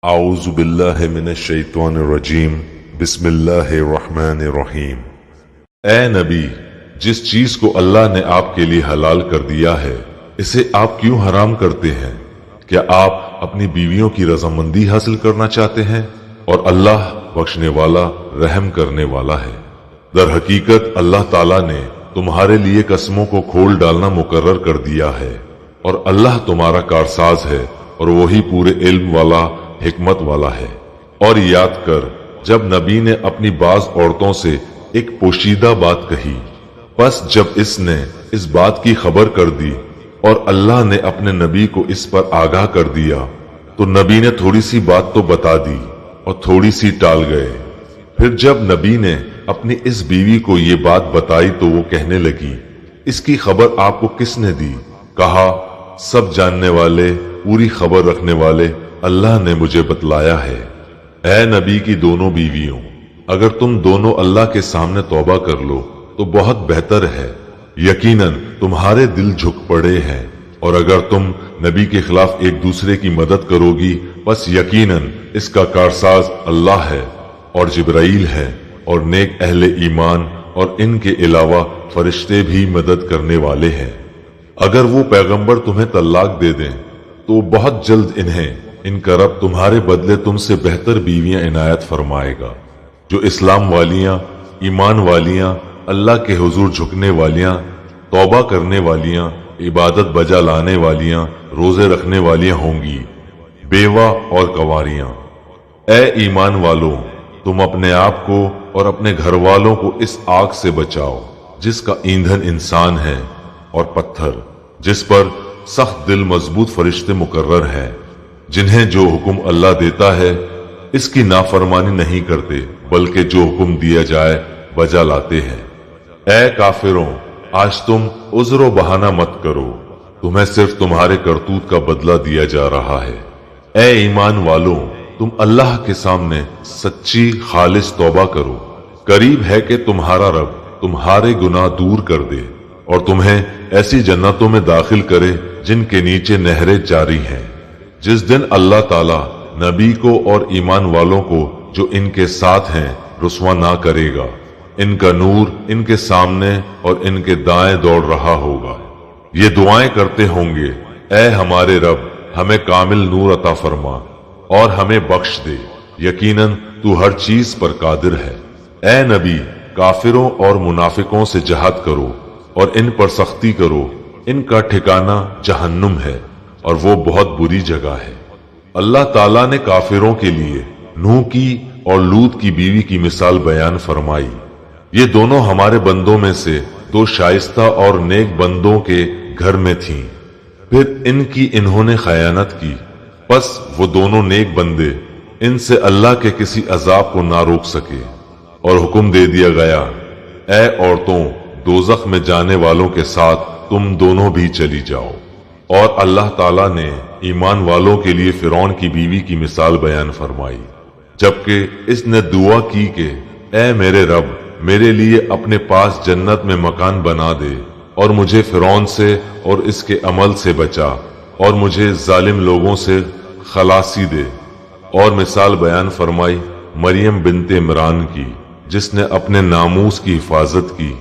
اعوذ باللہ من الشیطان الرجیم بسم اللہ الرحمن الرحیم۔ اے نبی، جس چیز کو اللہ نے آپ کے لیے حلال کر دیا ہے اسے آپ کیوں حرام کرتے ہیں؟ کیا آپ اپنی بیویوں کی رضامندی حاصل کرنا چاہتے ہیں؟ اور اللہ بخشنے والا رحم کرنے والا ہے۔ در حقیقت اللہ تعالیٰ نے تمہارے لیے قسموں کو کھول ڈالنا مقرر کر دیا ہے، اور اللہ تمہارا کارساز ہے اور وہی پورے علم والا حکمت والا ہے۔ اور یاد کر جب نبی نے اپنی بعض عورتوں سے ایک پوشیدہ بات کہی، پس جب اس نے اس بات کی خبر کر دی اور اللہ نے اپنے نبی کو اس پر آگاہ کر دیا تو نبی نے تھوڑی سی بات تو بتا دی اور تھوڑی سی ٹال گئے۔ پھر جب نبی نے اپنی اس بیوی کو یہ بات بتائی تو وہ کہنے لگی، اس کی خبر آپ کو کس نے دی؟ کہا، سب جاننے والے، پوری خبر رکھنے والے اللہ نے مجھے بتلایا ہے۔ اے نبی کی دونوں بیویوں، اگر تم دونوں اللہ کے سامنے توبہ کر لو تو بہت بہتر ہے، یقیناً تمہارے دل جھک پڑے ہیں، اور اگر تم نبی کے خلاف ایک دوسرے کی مدد کرو گی بس یقیناً اس کا کارساز اللہ ہے اور جبرائیل ہے اور نیک اہل ایمان اور ان کے علاوہ فرشتے بھی مدد کرنے والے ہیں۔ اگر وہ پیغمبر تمہیں طلاق دے دیں تو بہت جلد انہیں ان کا رب تمہارے بدلے تم سے بہتر بیویاں عنایت فرمائے گا، جو اسلام والیاں، ایمان والیاں، اللہ کے حضور جھکنے والیاں، توبہ کرنے والیاں، عبادت بجا لانے والیاں، روزے رکھنے والیاں ہوں گی، بیوہ اور کنواریاں۔ اے ایمان والوں، تم اپنے آپ کو اور اپنے گھر والوں کو اس آگ سے بچاؤ جس کا ایندھن انسان ہے اور پتھر، جس پر سخت دل مضبوط فرشتے مقرر ہیں، جنہیں جو حکم اللہ دیتا ہے اس کی نافرمانی نہیں کرتے بلکہ جو حکم دیا جائے بجا لاتے ہیں۔ اے کافروں، آج تم عذر و بہانہ مت کرو، تمہیں صرف تمہارے کرتوت کا بدلہ دیا جا رہا ہے۔ اے ایمان والوں، تم اللہ کے سامنے سچی خالص توبہ کرو، قریب ہے کہ تمہارا رب تمہارے گناہ دور کر دے اور تمہیں ایسی جنتوں میں داخل کرے جن کے نیچے نہریں جاری ہیں۔ جس دن اللہ تعالیٰ نبی کو اور ایمان والوں کو جو ان کے ساتھ ہیں رسوا نہ کرے گا، ان کا نور ان کے سامنے اور ان کے دائیں دوڑ رہا ہوگا، یہ دعائیں کرتے ہوں گے، اے ہمارے رب ہمیں کامل نور عطا فرما اور ہمیں بخش دے، یقیناً تو ہر چیز پر قادر ہے۔ اے نبی، کافروں اور منافقوں سے جہاد کرو اور ان پر سختی کرو، ان کا ٹھکانہ جہنم ہے اور وہ بہت بری جگہ ہے۔ اللہ تعالیٰ نے کافروں کے لیے نوح کی اور لوط کی بیوی کی مثال بیان فرمائی۔ یہ دونوں ہمارے بندوں میں سے دو شائستہ اور نیک بندوں کے گھر میں تھیں، پھر ان کی انہوں نے خیانت کی، پس وہ دونوں نیک بندے ان سے اللہ کے کسی عذاب کو نہ روک سکے، اور حکم دے دیا گیا، اے عورتوں، دوزخ میں جانے والوں کے ساتھ تم دونوں بھی چلی جاؤ۔ اور اللہ تعالیٰ نے ایمان والوں کے لیے فرعون کی بیوی کی مثال بیان فرمائی، جبکہ اس نے دعا کی کہ اے میرے رب، میرے لیے اپنے پاس جنت میں مکان بنا دے اور مجھے فرعون سے اور اس کے عمل سے بچا اور مجھے ظالم لوگوں سے خلاصی دے۔ اور مثال بیان فرمائی مریم بنت عمران کی، جس نے اپنے ناموس کی حفاظت کی